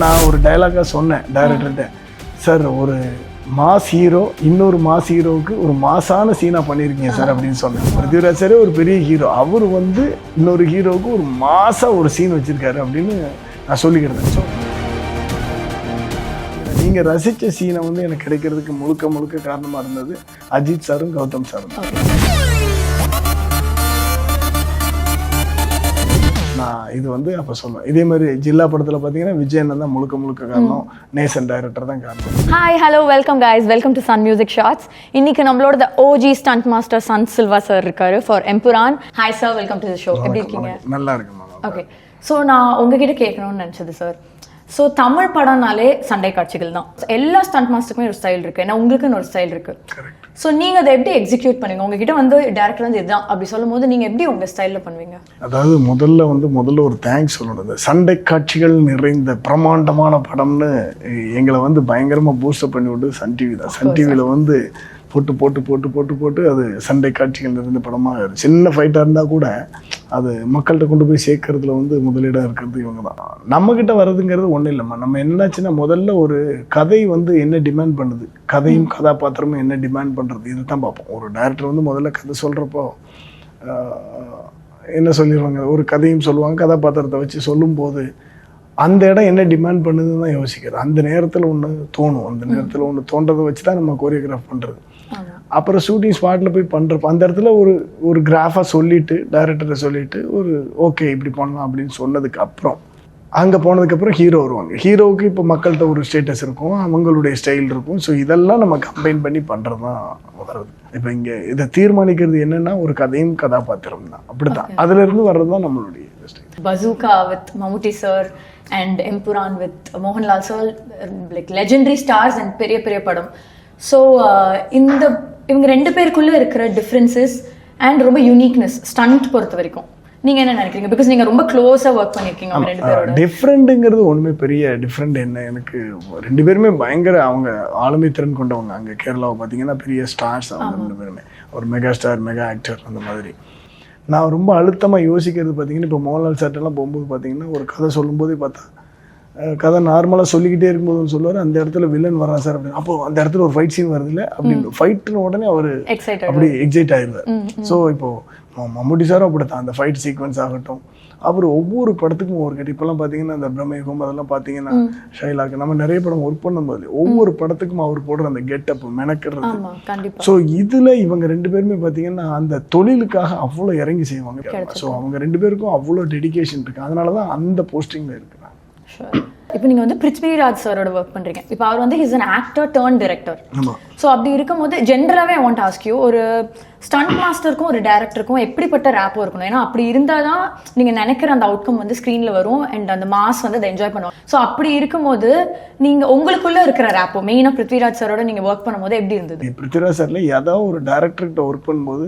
நான் ஒரு டைலாக்காக சொன்னேன் டைரக்டர்கிட்ட, சார் ஒரு மாஸ் ஹீரோ இன்னொரு மாஸ் ஹீரோவுக்கு ஒரு மாசான சீனா பண்ணியிருக்கீங்க சார் அப்படின்னு சொன்னேன். பிருத்திவிராஜ் சாரே ஒரு பெரிய ஹீரோ, அவர் வந்து இன்னொரு ஹீரோவுக்கு ஒரு மாசா ஒரு சீன் வச்சிருக்காரு அப்படின்னு நான் சொல்லிக்கிறேன். ஸோ நீங்கள் ரசித்த சீனை வந்து எனக்கு கிடைக்கிறதுக்கு முழுக்க காரணமாக இருந்தது அஜித் சாரும் கௌதம் சாரும். நான் இது வந்து அப்போ சொல்லுவேன். இதே மாதிரி ஜில்லா படத்தில் பார்த்தீங்கன்னா விஜயன் தான் முழுக்க காரணம், நேசன் டைரக்டர் தான் காரணம். Hi hello welcome guys, welcome to Sun Music shorts. இன்னைக்கு நம்மளோட த ஓஜி ஸ்டண்ட் மாஸ்டர் சன் சில்வா சார் இருக்காரு for Empuraan. Hi sir, welcome to the show. எப்படி இருக்கீங்க? நல்லா இருக்கு மேம். ஓகே, ஸோ நான் உங்ககிட்ட கேட்கணும்னு நினச்சது சார், ஸோ தமிழ் படம்னாலே சண்டை காட்சிகள் தான். எல்லா ஸ்டண்ட் மாஸ்டருக்குமே ஒரு ஸ்டைல் இருக்கு, ஏன்னா உங்களுக்குன்னு ஒரு ஸ்டைல் இருக்கு. ஸோ நீங்கள் அதை எப்படி எக்ஸிக்யூட் பண்ணுவீங்க? உங்ககிட்ட வந்து டேரக்டர் வந்து இதுதான் அப்படி சொல்லும் போது நீங்கள் எப்படி உங்கள் ஸ்டைலில் பண்ணுவீங்க? அதாவது முதல்ல ஒரு தேங்க்ஸ் சொல்லணும். இந்த சண்டை காட்சிகள் நிறைந்த பிரம்மாண்டமான படம்னு எங்களை வந்து பயங்கரமாக பூஸ்டப் பண்ணி விட்டு சன் டிவி தான். சன் டிவியில் வந்து போட்டு அது சண்டை காட்சிகள் நிறைந்த படமாக சின்ன ஃபைட்டாக இருந்தால் கூட அது மக்கள்கிட்ட கொண்டு போய் சேர்க்கறதுல வந்து முதலிடம் இருக்கிறது இவங்க தான். நம்மக்கிட்ட வர்றதுங்கிறது ஒன்றும் இல்லைம்மா. நம்ம என்னாச்சுன்னா முதல்ல ஒரு கதை வந்து என்ன டிமாண்ட் பண்ணுது, கதையும் கதாபாத்திரமும் என்ன டிமாண்ட் பண்ணுறது, இதை தான் பார்ப்போம். ஒரு டைரக்டர் வந்து முதல்ல கதை சொல்கிறப்போ என்ன சொல்லிடுவாங்க, ஒரு கதையும் சொல்லுவாங்க, கதாபாத்திரத்தை வச்சு சொல்லும்போது அந்த இடம் என்ன டிமாண்ட் பண்ணுதுன்னு தான் யோசிக்கிறது. அந்த நேரத்தில் ஒன்று தோணும், அந்த நேரத்தில் ஒன்று தோன்றதை வச்சு தான் நம்ம கோரியோகிராஃப் பண்ணுறது. அப்புறம் ஷூட்டிங் ஸ்பாட்டில் போய் பண்ணுறப்ப அந்த இடத்துல ஒரு கிராஃபாக சொல்லிவிட்டு டைரக்டரை சொல்லிவிட்டு ஒரு ஓகே இப்படி பண்ணலாம் அப்படின்னு சொன்னதுக்கு அப்புறம் அங்கே போனதுக்கப்புறம் ஹீரோ வருவாங்க. ஹீரோவுக்கு இப்போ மக்கள்கிட்ட ஒரு ஸ்டேட்டஸ் இருக்கும், அவங்களுடைய ஸ்டைல் இருக்கும். ஸோ இதெல்லாம் நம்ம கம்பைன் பண்ணி பண்ணுறது தான் வர்றது. இப்போ இங்கே இதை தீர்மானிக்கிறது என்னென்னா ஒரு கதையும் கதாபாத்திரம் தான், அப்படி தான். அதுலேருந்து வர்றது தான் நம்மளுடைய style. Bazooka with Mammootty sir and Empuraan with Mohanlal sir, like legendary stars and பெரிய படம். ஸோ இவங்க ரெண்டு பேருக்குள்ளே இருக்கிற டிஃப்ரென்சஸ் அண்ட் ரொம்ப யூனிக்னஸ் ஸ்டண்ட் பொறுத்த வரைக்கும் நீங்கள் என்ன நினைக்கிறீங்க? பிகாஸ் நீங்கள் ரொம்ப க்ளோஸாக ஒர்க் பண்ணியிருக்கீங்க அவங்க ரெண்டு பேரோட. டிஃப்ரெண்ட்டுங்கிறது ஒன்றுமே பெரிய டிஃப்ரெண்ட் என்ன, எனக்கு ரெண்டு பேருமே பயங்கர அவங்க ஆளுமை திறன் கொண்டவங்க. அங்கே கேரளாவை பார்த்தீங்கன்னா பெரிய ஸ்டார்ஸ் அவங்க ரெண்டு பேருமே, ஒரு மெகா ஸ்டார் மெகா ஆக்டர் அந்த மாதிரி. நான் ரொம்ப அழுத்தமாக யோசிக்கிறது பார்த்தீங்கன்னா இப்போ மோகன்லால் சார்ட்டெல்லாம் போகும்போது பார்த்தீங்கன்னா ஒரு கதை சொல்லும்போதே பார்த்தா கதை நார்மலாக சொல்லிக்கிட்டே இருக்கும்போதுன்னு சொல்லுவார், அந்த இடத்துல வில்லன் வரான் சார் அப்படின்னு. அப்போ அந்த இடத்துல ஒரு ஃபைட் சீன் வருது இல்லை அப்படின்னு ஃபைட்டுன்னு உடனே அவர் அப்படி எக்ஸைட் ஆகிடுவார். ஸோ இப்போது மம்முட்டி சாரும் அப்படித்தான். அந்த ஃபைட் சீக்வன்ஸ் ஆகட்டும், அவர் ஒவ்வொரு படத்துக்கும் ஒவ்வொரு கட்டி. இப்போல்லாம் பார்த்தீங்கன்னா அந்த பிரம்மயுகம் அதெல்லாம் பார்த்தீங்கன்னா ஷைலாக் நம்ம நிறைய படம் ஒர்க் பண்ணும்போது ஒவ்வொரு படத்துக்கும் அவர் போடுற அந்த கெட்டப் மெனக்கிறது. ஸோ இதில் இவங்க ரெண்டு பேருமே பார்த்தீங்கன்னா அந்த தொழிலுக்காக அவ்வளோ இறங்கி செய்வாங்க. ஸோ அவங்க ரெண்டு பேருக்கும் அவ்வளோ டெடிகேஷன் இருக்குது, அதனால தான் அந்த போஸ்டிங்கில் இருக்கிறாங்க. இப்போ நீங்கள் வந்து பிருத்விராஜ் சாரோட ஒர்க் பண்ணுறீங்க. இப்போ அவர் வந்து his an actor turn director. So அப்படி இருக்கும்போது ஜென்ரலாகவே ஐ வாண்ட் ஆஸ்க் யூ, ஒரு ஸ்டண்ட் மாஸ்டருக்கும் ஒரு டேரக்டருக்கும் எப்படிப்பட்ட ரேப்போ இருக்கணும்? ஏன்னா அப்படி இருந்தால் தான் நீங்கள் நினைக்கிற அந்த அவுட்கம் வந்து ஸ்க்ரீனில் வரும் அண்ட் அந்த மாஸ் வந்து அதை என்ஜாய் பண்ணுவோம். ஸோ அப்படி இருக்கும்போது நீங்கள் உங்களுக்குள்ளே இருக்கிற ரேப்போ மெயினாக பிருத்விராஜ் சாரோட நீங்கள் ஒர்க் பண்ணும்போது எப்படி இருந்தது? பிருத்விராஜ் சாரில் ஏதாவது ஒரு டேரக்டர்கிட்ட ஒர்க் பண்ணும்போது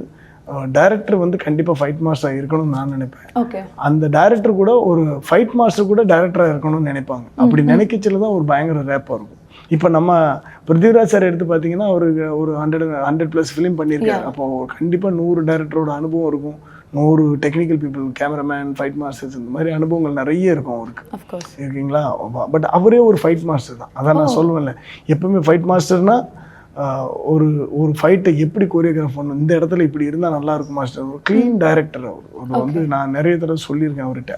டைரக்டர் வந்து கண்டிப்பாக ஃபைட் மாஸ்டராக இருக்கணும்னு நான் நினைப்பேன். ஓகே, அந்த டைரக்டர் கூட ஒரு ஃபைட் மாஸ்டர் கூட டைரக்டராக இருக்கணும்னு நினைப்பாங்க. அப்படி நினைக்கச்சில தான் ஒரு பயங்கர ரேப்பாக இருக்கும். இப்போ நம்ம பிருத்விராஜ் சார் எடுத்து பார்த்தீங்கன்னா ஒரு 100+ ஃபிலிம் பண்ணியிருக்காரு. அப்போ கண்டிப்பாக 100 டைரக்டரோட அனுபவம் இருக்கும், 100 technical people, cameraman, fight masters, இந்த மாதிரி அனுபவங்கள் நிறைய இருக்கும் அவருக்கு, இருக்கீங்களா? பட் அவரே ஒரு ஃபைட் மாஸ்டர் தான். அதான் நான் சொல்லுவேன்ல, எப்பவுமே ஃபைட் மாஸ்டர்னா ஒரு ஃபைட்டை எப்படி கோரியோகிராஃப் பண்ணணும், இந்த இடத்துல இப்படி இருந்தால் நல்லா இருக்கும் மாஸ்டர், ஒரு க்ளீன் டைரக்டர் அவர். வந்து நான் நிறைய தடவை சொல்லியிருக்கேன் அவர்கிட்ட,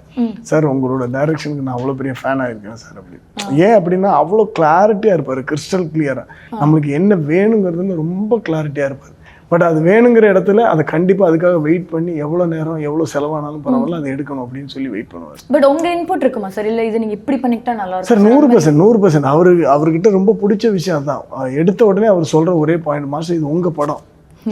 சார் உங்களோட டைரக்ஷனுக்கு நான் அவ்வளோ பெரிய ஃபேனாக இருக்கேன் சார் அப்படி. ஏன் அப்படின்னா அவ்வளோ கிளாரிட்டியாக இருப்பார், கிறிஸ்டல் கிளியராக நம்மளுக்கு என்ன வேணுங்கிறதுல ரொம்ப கிளாரிட்டியாக இருப்பார். பட் அது வேணுங்கிற இடத்துல அதை கண்டிப்பாக அதுக்காக வெயிட் பண்ணி எவ்வளோ நேரம் எவ்வளோ செலவானாலும் பரவாயில்ல அதை எடுக்கணும் அப்படின்னு சொல்லி வெயிட் பண்ணுவார். பட் உங்கள் இன்புட் இருக்குமா சார்? இல்லை இது நீங்கள் இப்படி பண்ணிக்கிட்டா நல்லா இருக்கும் சார்? 100% அவர்கிட்ட ரொம்ப பிடிச்ச விஷயம் தான். எடுத்த உடனே அவர் சொல்கிற ஒரே பாயிண்ட், மாஸ்டர் இது உங்கள் படம்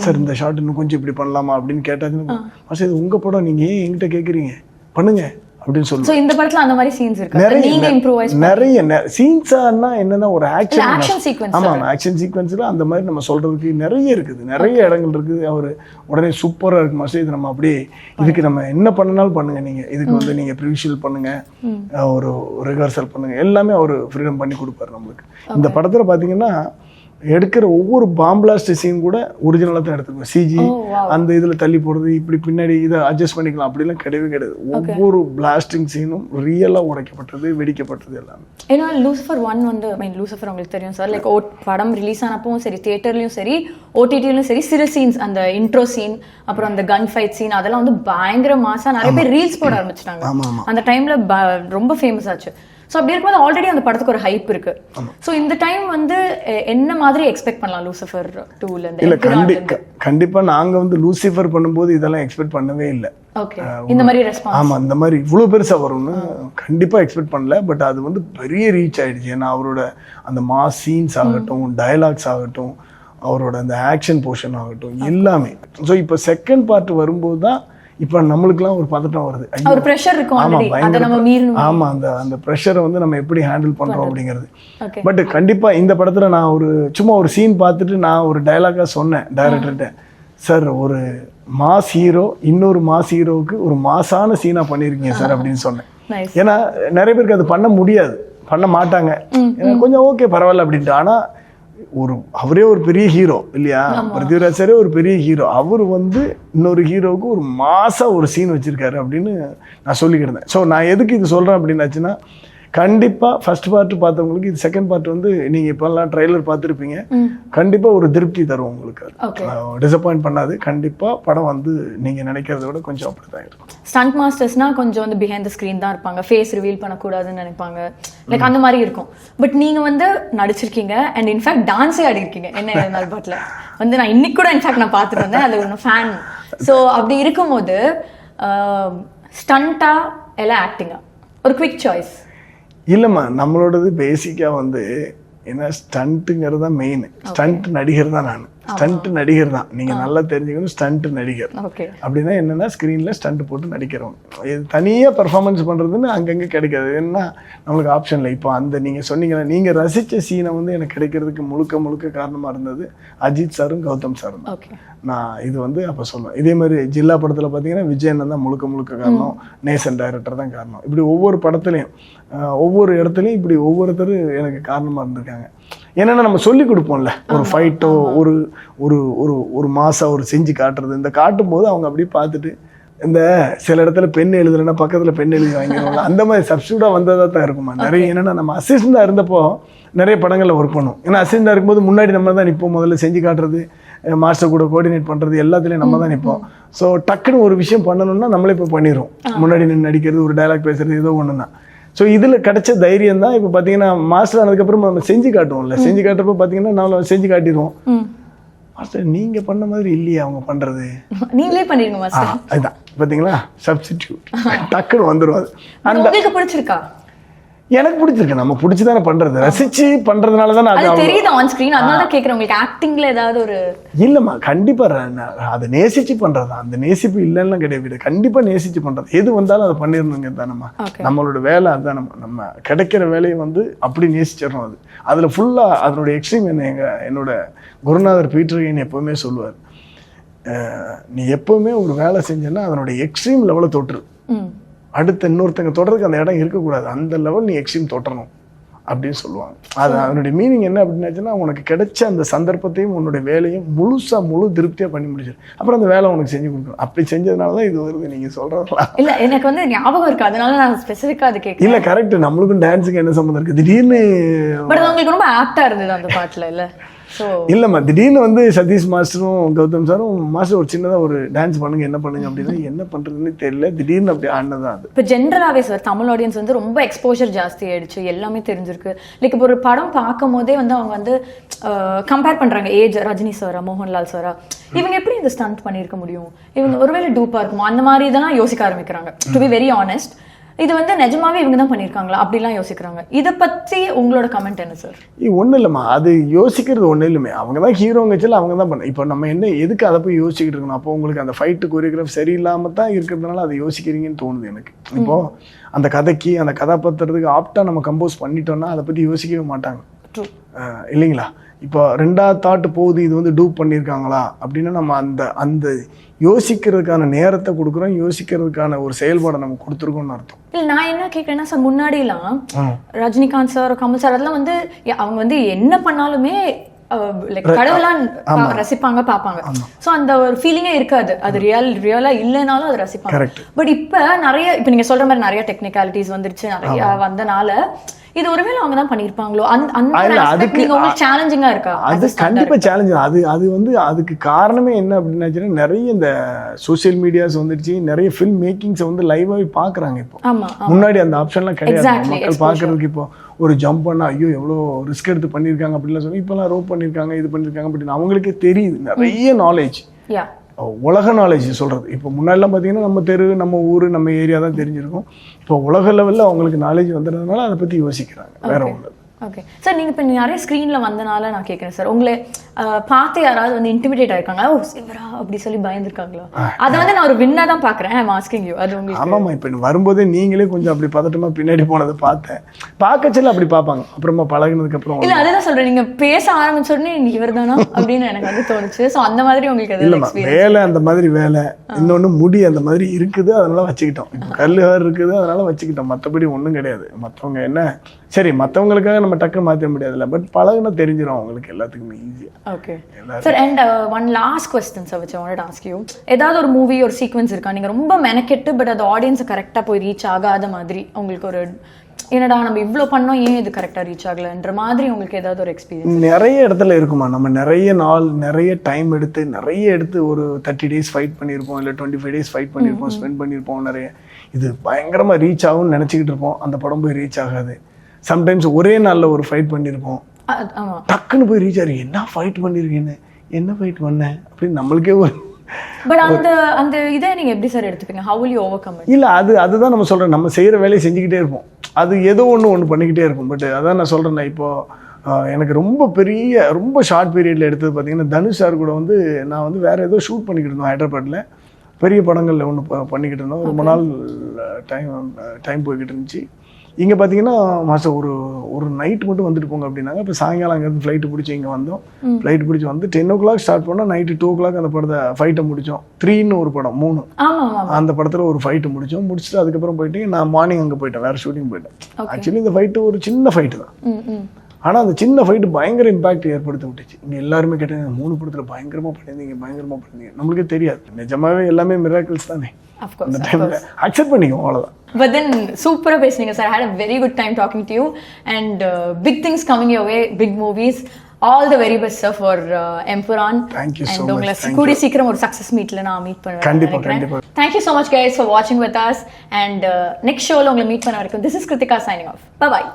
சார், இந்த ஷார்ட் இன்னும் கொஞ்சம் இப்படி பண்ணலாமா அப்படின்னு கேட்டாச்சுன்னா, மாஸ்டர் இது உங்கள் படம், நீங்கள் ஏன் என்கிட்ட கேட்குறீங்க, பண்ணுங்க அப்படின்னு சொல்லுவாங்க. சோ இந்த படத்துல அந்த மாதிரி சீன்ஸ் இருக்கு, நீங்க இம்ப்ரோவைஸ் நிறைய சீன்ஸ்னா என்னன்னா ஒரு ஆக்ஷன் சீக்வென்ஸ். ஆமா, ஆக்ஷன் சீக்வென்ஸ்ல அந்த மாதிரி நம்ம சொல்றதுக்கு நிறைய இருக்குது, நிறைய இடங்கள் இருக்குது. அவர் உடனே சூப்பரா இருக்கு மாஸ்டர், இது நம்ம அப்படியே இதுக்கு நம்ம என்ன பண்ணனாலும் பண்ணுங்க, நீங்க இதுக்கு வந்து நீங்க ப்ரிவிஷுவல் பண்ணுங்க, ஒரு ரிஹர்சல் பண்ணுங்க, எல்லாமே அவர் ஃப்ரீடம் பண்ணி கொடுப்பாரு நம்மளுக்கு. இந்த படத்துல பாத்தீங்கன்னா எடுக்கிற ஒவ்வொரு பாம்பிளாஸ்ட் சீன் கூட ஒரிஜினலாக தான் எடுத்துருக்கோம். சிஜி அந்த இதில் தள்ளி போடுறது, இப்படி பின்னாடி இதை அட்ஜஸ்ட் பண்ணிக்கலாம் அப்படிலாம் கிடையவே கிடையாது. ஒவ்வொரு பிளாஸ்டிங் சீனும் ரியலாக உடைக்கப்பட்டது, வெடிக்கப்பட்டது எல்லாமே. ஏன்னா லூசிஃபர் 1 வந்து லூசிஃபர் உங்களுக்கு தெரியும் சார், லைக் படம் ரிலீஸ் ஆனப்பவும் சரி, தியேட்டர்லையும் சரி, ஓடிடிலையும் சரி, சிறு சீன்ஸ், அந்த இன்ட்ரோ சீன், அப்புறம் அந்த கன் ஃபைட் சீன், அதெல்லாம் வந்து பயங்கர மாசா நிறைய பேர் ரீல்ஸ் போட ஆரம்பிச்சிட்டாங்க. அந்த டைம்ல ரொம்ப ஃபேமஸ் ஆச்சு. ஸோ அப்படி இருக்கும்போது ஆல்ரெடி அந்த படத்துக்கு ஒரு ஹைப் இருக்கு. ஸோ இந்த டைம் வந்து என்ன மாதிரி எக்ஸ்பெக்ட் பண்ணலாம் லூசிஃபர் 2ல இருந்து? இல்ல கண்டிப்பா நாங்க வந்து லூசிஃபர் பண்ணும்போது இதெல்லாம் எக்ஸ்பெக்ட் பண்ணவே இல்லை. ஓகே, இந்த மாதிரி ரெஸ்பான்ஸ், ஆமா இந்த மாதிரி இவ்வளவு பெருசா வரும்னு கண்டிப்பா எக்ஸ்பெக்ட் பண்ணல. பட் அது வந்து பெரிய ரீச் ஆயிடுச்சு. ஏன்னா அவரோட அந்த மாஸ் சீன்ஸ் ஆகட்டும், டயலாக்ஸ் ஆகட்டும், அவரோட அந்த ஆக்ஷன் போர்ஷன் ஆகட்டும், எல்லாமே. ஸோ இப்போ செகண்ட் பார்ட் வரும்போது தான் இப்போ நம்மளுக்குலாம் ஒரு பதட்டம் வருது. ஒரு பிரஷர் இருக்கும் ஆல்ரெடி, அத நம்ம மீறணும். ஆமா, அந்த பிரஷரை வந்து நம்ம எப்படி ஹேண்டில் பண்றோம் அப்படிங்கிறது. பட் கண்டிப்பா இந்த படத்துல நான் சும்மா ஒரு சீன் பார்த்துட்டு நான் ஒரு டயலாகா சொன்னேன் டைரக்டர்கிட்ட, சார் ஒரு மாஸ் ஹீரோ இன்னொரு மாஸ் ஹீரோவுக்கு ஒரு மாசான சீனா பண்ணிருக்கீங்க சார் அப்படின்னு சொன்னேன். ஏன்னா நிறைய பேருக்கு அது பண்ண முடியாது, பண்ண மாட்டாங்க. கொஞ்சம் ஓகே பரவாயில்ல அப்படின்ட்டு. ஆனா அவரே ஒரு பெரிய ஹீரோ இல்லையா, பிருத்திவிராஜ் சாரே ஒரு பெரிய ஹீரோ, அவர் வந்து இன்னொரு ஹீரோவுக்கு ஒரு மாசா ஒரு சீன் வச்சிருக்காரு அப்படின்னு நான் சொல்லிக்கிட்டேன். ஸோ நான் எதுக்கு இது சொல்றேன் அப்படின்னாச்சுன்னா, கண்டிப்பா ஃபர்ஸ்ட் பார்ட் பார்த்தவங்களுக்கு இது செகண்ட் பார்ட் வந்து நீங்க இப்பெல்லாம் ட்ரைலர் பார்த்துருப்பீங்க, கண்டிப்பா ஒரு திருப்தி தரும் உங்களுக்கு. டிசப்பாயிண்ட் பண்ணாது. கண்டிப்பா படம் வந்து நீங்க நினைக்கிறத விட கொஞ்சம் அப்படிதான் இருக்கும். ஸ்டண்ட் மாஸ்டர்ஸ்னா கொஞ்சம் வந்து பிஹைண்ட் தி ஸ்கிரீன் தான் இருப்பாங்க, ஃபேஸ் ரிவீல் பண்ணக்கூடாதுன்னு நினைப்பாங்க, லைக் அந்த மாதிரி இருக்கும். பட் நீங்க வந்து நடிச்சிருக்கீங்க அண்ட் இன்ஃபேக்ட் டான்ஸே ஆடிருக்கீங்க என்ன நாள் பாட்டில் வந்து. நான் இன்னைக்கு கூட இன்ஃபேக்ட் நான் பார்த்துட்டு வந்தேன், அது ஒரு ஃபேன். ஸோ அப்படி இருக்கும்போது ஸ்டண்டா எல்லாம் ஆக்டிங்கா, ஒரு குவிக் சாய்ஸ்? இல்லைம்மா, நம்மளோடது பேசிக்காக வந்து ஏன்னா ஸ்டண்ட்டுங்கிறது தான் மெயின். ஸ்டண்ட் நடிகர் தான் நான், ஸ்டண்ட் நடிகர் தான். நீங்கள் நல்லா தெரிஞ்சுக்கணும், ஸ்டண்ட் நடிகர் அப்படின்னா என்னென்னா ஸ்க்ரீனில் ஸ்டண்ட் போட்டு நடிக்கிறவங்க. இது தனியாக பர்ஃபார்மன்ஸ் பண்ணுறதுன்னு அங்கங்கே கிடைக்காது. ஏன்னா நம்மளுக்கு ஆப்ஷன் இல்லை. இப்போ அந்த நீங்கள் சொன்னீங்கன்னா நீங்கள் ரசித்த சீனை வந்து எனக்கு கிடைக்கிறதுக்கு முழுக்க காரணமாக இருந்தது அஜித் சாரும் கௌதம் சாரும் தான். நான் இது வந்து அப்போ சொல்லுவேன். இதே மாதிரி ஜில்லா படத்தில் பார்த்தீங்கன்னா விஜயன் தான் முழுக்க காரணம், நேசன் டைரக்டர் தான் காரணம். இப்படி ஒவ்வொரு படத்துலையும் ஒவ்வொரு இடத்துலையும் இப்படி ஒவ்வொருத்தர் எனக்கு காரணமாக இருந்திருக்காங்க. என்னென்னா நம்ம சொல்லி கொடுப்போம்ல, ஒரு ஃபைட்டோ ஒரு ஒரு ஒரு ஒரு மாசம் ஒரு செஞ்சு காட்டுறது, இந்த காட்டும் போது அவங்க அப்படியே பார்த்துட்டு, இந்த சில இடத்துல பெண் எழுதுறேன்னா பக்கத்தில் பெண் எழுதி வாங்கிடுவாங்க, அந்த மாதிரி சப்ஸ்டியூட்டாக வந்ததாக தான் இருக்குமா நிறைய. ஏன்னா நம்ம அசிஸ்டண்டாக இருந்தப்போ நிறைய படங்களில் ஒர்க் பண்ணுவோம். ஏன்னா அசிஸ்டண்டாக இருக்கும்போது முன்னாடி நம்ம தான் நிற்போம், முதல்ல செஞ்சு காட்டுறது, மாஸ்டர் கூட கோஆர்டினேட் பண்ணுறது, எல்லாத்துலேயும் நம்ம தான் நிற்போம். ஸோ டக்குன்னு ஒரு விஷயம் பண்ணணும்னா நம்மளே இப்போ பண்ணிடுவோம். முன்னாடி நின்று நடிக்கிறது, ஒரு டைலாக் பேசுறது, ஏதோ ஒன்று தான். ஸோ இதில் கிடைச்ச தைரியம் தான். இப்போ பார்த்தீங்கன்னா மாஸ்டர் ஆனதுக்கப்புறம் நம்ம செஞ்சு காட்டுவோம்ல, செஞ்சு காட்டுறப்போ பார்த்தீங்கன்னா நம்ம செஞ்சு காட்டிடுவோம். மாஸ்டர் நீங்கள் பண்ண மாதிரி இல்லையா அவங்க பண்ணுறது, நீங்களே பண்ணிடுங்க மாஸ்டர். அதுதான் பார்த்தீங்களா சப்ஸ்டிடியூட், டக்குன்னு வந்துடும். அது உங்களுக்கு பிடிச்சிருக்கா? எனக்கு பிடிச்சிருக்கு. நம்ம பிடிச்சி தானே பண்றது, ரசிச்சு பண்றதுனால தானே அது தெரியுது ஆன் ஸ்கிரீன். அதனால தான் கேக்குறேன், உங்களுக்கு ஆக்டிங்ல ஏதாவது ஒரு? இல்லம்மா, கண்டிப்பா அதை நேசிச்சு பண்றது. அந்த நேசிப்பு இல்லைன்னா கிடையாது, கண்டிப்பா நேசிச்சு பண்றது. எது வந்தாலும் அதை பண்ணிடணுங்க தானம்மா. நம்மளோட வேலை அதுதான். நம்ம கிடைக்கிற வேலையை வந்து அப்படி நேசிச்சிடணும். அது அதுல ஃபுல்லா அதனுடைய எக்ஸ்ட்ரீம் என்னோட குருநாதர் பீட்டர் எப்பவுமே சொல்லுவார், நீ எப்பவுமே ஒரு வேலை செஞ்சேன்னா அதனுடைய எக்ஸ்ட்ரீம் லெவலை தொட்டுரு, அடுத்த இன்னொருத்தங்க தொடர்றதுக்கு அந்த இடம் இருக்கக்கூடாது, அந்த லெவல் நீ எக்ஸ்ட்ரீம் தொட்டணும் அப்படின்னு சொல்லுவாங்க. அது அதனுடைய மீனிங் என்ன அப்படின்னாச்சுன்னா, உனக்கு கிடைச்ச அந்த சந்தர்ப்பத்தையும் உன்னுடைய வேலையும் முழு திருப்தியாக பண்ணி முடிச்சிரு, அப்புறம் அந்த வேலை உனக்கு செஞ்சு கொடுக்கணும். அப்படி செஞ்சதுனால தான் இது வருது நீங்கள் சொல்கிறதெல்லாம். இல்லை, எனக்கு வந்து ஞாபகம் இருக்குது, அதனால நான் ஸ்பெசிஃபிக்காக அது கேட்குறேன். இல்லை கரெக்ட், நம்மளுக்கும் டான்ஸுக்கு என்ன சம்மந்தம் இருக்குது திடீர்னு? பட் உங்களுக்கு ரொம்ப ஆக்டாக இருந்தது அந்த பாட்டில் இல்லை? இல்லம்மா, திடீர்னு வந்து சதீஷ் மாஸ்டரும் கௌதம் சாரும், மாஸ்டர் ஒரு சின்னதாக ஒரு டான்ஸ் பண்ணுங்க, என்ன பண்ணுங்க அப்படின்னா என்ன பண்ணுறதுன்னு தெரியல, திடீர்னு அப்படி ஆனதான் அது. இப்போ ஜென்ரலாகவே சார் தமிழ் ஆடியன்ஸ் வந்து ரொம்ப எக்ஸ்போஷர் ஜாஸ்தி ஆயிடுச்சு, எல்லாமே தெரிஞ்சிருக்கு. லைக் இப்போ ஒரு படம் பார்க்கும் போதே வந்து அவங்க வந்து கம்பேர் பண்ணுறாங்க ஏஜ், ரஜினி சாரா மோகன்லால் சாரா, இவங்க எப்படி இந்த ஸ்டண்ட் பண்ணியிருக்க முடியும், இவங்க ஒருவேளை டூப்பாக இருக்குமோ, அந்த மாதிரி இதெல்லாம் யோசிக்க ஆரம்பிக்கிறாங்க. டு பி வெரி ஆனஸ்ட், இது வந்து நிஜமாவே இவங்க தான் பண்ணியிருக்காங்களா அப்படிலாம் யோசிக்கிறாங்க. இதை பற்றி உங்களோட கமெண்ட் என்ன சார்? ஒன்றும் இல்லைம்மா, அது யோசிக்கிறது ஒன்றும் இல்லைமே, அவங்க தான் ஹீரோங்கச்சில் அவங்க தான் பண்ண. இப்போ நம்ம என்ன எதுக்கு அதை போய் யோசிச்சுக்கிட்டு இருக்கணும்? அப்போ உங்களுக்கு அந்த ஃபைட்டு கொரியோகிராஃப் சரியில்லாமல் தான் இருக்கிறதுனால அதை யோசிக்கிறீங்கன்னு தோணுது எனக்கு. இப்போது அந்த கதைக்கு அந்த கதாபாத்திரத்துக்கு ஆப்டாக நம்ம கம்போஸ் பண்ணிட்டோம்னா அதை பற்றி யோசிக்கவே மாட்டாங்க இல்லைங்களா? இப்போ ரெண்டாவது தாட்டு போகுது, இது வந்து டூப் பண்ணியிருக்காங்களா அப்படின்னா நம்ம அந்த யோசிக்கிறதுக்கான நேரத்தை கொடுக்குறோம், யோசிக்கிறதுக்கான ஒரு செயல்பாடை நம்ம கொடுத்துருக்கோம்னு அர்த்தம். இல்லை, நான் என்ன கேட்குறேன்னா சார், முன்னாடிலாம் ரஜினிகாந்த் சார், கமல் சார், அதெல்லாம் வந்து அவங்க வந்து என்ன பண்ணாலுமே லைக் கடவுளாம் ரசிப்பாங்க பார்ப்பாங்க. ஸோ அந்த ஒரு ஃபீலிங்கே இருக்காது. அது ரியலா இல்லைனாலும் அது ரசிப்பாங்க. பட் இப்ப நீங்க சொல்ற மாதிரி நிறைய டெக்னிக்காலிட்டிஸ் வந்துருச்சு, நிறைய வந்தனால இது ஒருவேளை அவங்க தான் பண்ணிருப்பாங்களோ அந்த சேலஞ்சிங்கா இருக்கா? அது கண்டிப்பா சேலஞ்ச். அது வந்து அதுக்கு காரணமே என்ன அப்படின்னா, நிறைய இந்த சோசியல் மீடியாஸ் வந்துருச்சு, நிறைய ஃபில்ம் மேக்கிங்ஸ் வந்து லைவாவே பாக்குறாங்க. இப்போ முன்னாடி அந்த ஆப்ஷன்லாம் கிடையாது. மக்கள் பாக்குறதுக்கு இப்போ ஒரு ஜம்ப் பண்ணா ஐயோ எவ்வளோ ரிஸ்க் எடுத்து பண்ணியிருக்காங்க அப்படின்லாம் சொல்லி இப்போலாம் ரோப் பண்ணியிருக்காங்க, இது பண்ணியிருக்காங்க அப்படின்னு அவங்களுக்கே தெரியுது. நிறைய நாலேஜ், உலக நாலேஜ் சொல்றது. இப்போ முன்னாடிலாம் பார்த்தீங்கன்னா நம்ம தெரு, நம்ம ஊர், நம்ம ஏரியா தான் தெரிஞ்சிருக்கும். இப்போ உலக லெவலில் அவங்களுக்கு நாலேஜ் வந்துடுறதுனால அதை பற்றி யோசிக்கிறாங்க. வேற ஒன்று. ஓகே சார், நீங்கள் இப்போ நிறைய ஸ்க்ரீனில் வந்தனால நான் கேட்குறேன் சார், உங்களை பார்த்து யாராவது வந்து இன்டிமிடேட் ஆயிருக்காங்களா? ஓ சிவரா அப்படி சொல்லி பயந்துருக்காங்களா? அதை வந்து நான் ஒரு வின்னா தான் பார்க்குறேன். ஐ அம் ஆஸ்கிங் யூ. அது உங்களுக்கு ஆமாம்மா, இப்போ வரும்போதே நீங்களே கொஞ்சம் அப்படி பதட்டமாக பின்னாடி போனதை பார்த்தேன். பார்க்கச்சல அப்படி பார்ப்பாங்க, அப்புறமா பழகினதுக்கப்புறம். இல்லை அதுதான் சொல்கிறேன், நீங்கள் பேச ஆரம்பிச்சோடனே இவர் தானா அப்படின்னு எனக்கு வந்து தோணுச்சு. ஸோ அந்த மாதிரி உங்களுக்கு இல்லைம்மா, வேலை அந்த மாதிரி வேலை, இன்னொன்று முடி அந்த மாதிரி இருக்குது, அதனால வச்சுக்கிட்டோம். இப்போ கல்லுகார் இருக்குது அதனால வச்சுக்கிட்டோம். மற்றபடி ஒன்றும் கிடையாது. மற்றவங்க என்ன சரி, மற்றவங்களுக்காக நம்ம டக்குன்னு மாற்ற முடியாதுல்ல, பட் பழகுனா தெரிஞ்சிடும் அவங்களுக்கு எல்லாத்துக்குமே ஈஸியாக. Okay sir, and one last question sir, which I wanted to ask you. ஏதாவது ஒரு மூவி ஒரு சீக்வன்ஸ் இருக்கா நீங்கள் ரொம்ப மெனக்கெட்டு பட் அது ஆடியன்ஸை கரெக்டாக போய் ரீச் ஆகாத மாதிரி உங்களுக்கு ஒரு என்னடா நம்ம இவ்வளோ பண்ணோம் ஏன் இது கரெக்டாக ரீச் ஆகலைன்ற மாதிரி உங்களுக்கு ஏதாவது ஒரு எக்ஸ்பீரியன்ஸ்? நிறைய இடத்துல இருக்குமா. நம்ம நிறைய நாள் நிறைய டைம் எடுத்து ஒரு 30 days ஃபைட் பண்ணியிருப்போம், இல்லை 25 days ஃபைட் பண்ணியிருப்போம், ஸ்பெண்ட் பண்ணியிருப்போம். நிறைய இது பயங்கரமாக ரீச் ஆகும்னு நினச்சிக்கிட்டு இருப்போம், அந்த படம் போய் ரீச் ஆகாது. சம்டைம்ஸ் ஒரே நாளில் ஒரு ஃபைட் பண்ணியிருப்போம், டக்குன்னு போய் ரீச் ஆகி என்ன ஃபைட் பண்ணியிருக்கீங்க, என்ன ஃபைட் பண்ணேன் அப்படின்னு நம்மளுக்கே ஒரு பட் அந்த இதை நீங்க எப்படி sir எடுத்துப்பீங்க? how will you overcome it? இல்ல அதுதான் நம்ம சொல்றோம், நம்ம செய்யற வேலையை செஞ்சுக்கிட்டே இருப்போம், அது ஏதோ ஒன்று பண்ணிக்கிட்டே இருக்கும். பட் அதான் நான் சொல்றேன், இப்போ எனக்கு ரொம்ப ஷார்ட் பீரியட்ல எடுத்தது பார்த்தீங்கன்னா தனுஷ் சார் கூட வந்து நான் வந்து வேற ஏதோ ஷூட் பண்ணிக்கிட்டு இருந்தோம் ஹைதராபாத்ல. பெரிய படங்கள்ல ஒன்று பண்ணிக்கிட்டு இருந்தோம். ரொம்ப நாள் டைம் போய்கிட்டு இருந்துச்சு. இங்கே பார்த்தீங்கன்னா மாதம் ஒரு நைட் மட்டும் வந்துட்டு போங்க அப்படின்னாங்க. இப்போ சாயங்காலம் அங்கேருந்து ஃப்ளைட்டு பிடிச்சி இங்கே வந்தோம். ஃப்ளைட் பிடிச்சி வந்து 10 o'clock ஸ்டார்ட் பண்ணோம். நைட்டு 2 o'clock அந்த படத்தை ஃபைட்டை முடித்தோம். 3ன்னு ஒரு படம் 3 அந்த படத்தில் ஒரு ஃபைட்டு முடிச்சுட்டு அதுக்கப்புறம் போயிட்டு நான் மார்னிங் அங்கே போயிட்டேன், வேறு ஷூட்டிங் போயிட்டேன். ஆக்சுவலி இந்த ஃபைட்டு ஒரு சின்ன ஃபைட்டு தான், ஆனால் அந்த சின்ன ஃபைட்டு பயங்கர இம்பாக்ட் ஏற்படுத்தி விட்டுச்சு. இங்கே எல்லாருமே கேட்டாங்க 3 படத்தில் பயங்கரமாக பண்ணியிருந்தீங்க. நம்மளுக்கே தெரியாது, நிஜமாவே எல்லாமே மிராக்கிள்ஸ் தானே. அந்த டைமில் அக்செப்ட் பண்ணிக்குவோம், அவ்வளோதான். But then super பேசுனீங்க sir. I had a very good time talking to you and big things coming your way, big movies. All the very best sir for Empuran. Thank you so much. And கூடி சீக்கிரம் ஒரு success மீட்ல நான் meet பண்ணுவேன். கண்டிப்பா. Thank you so much guys for watching with us and next showல உங்களை meet பண்ண வரைக்கும் this is Kritika signing off. Bye bye.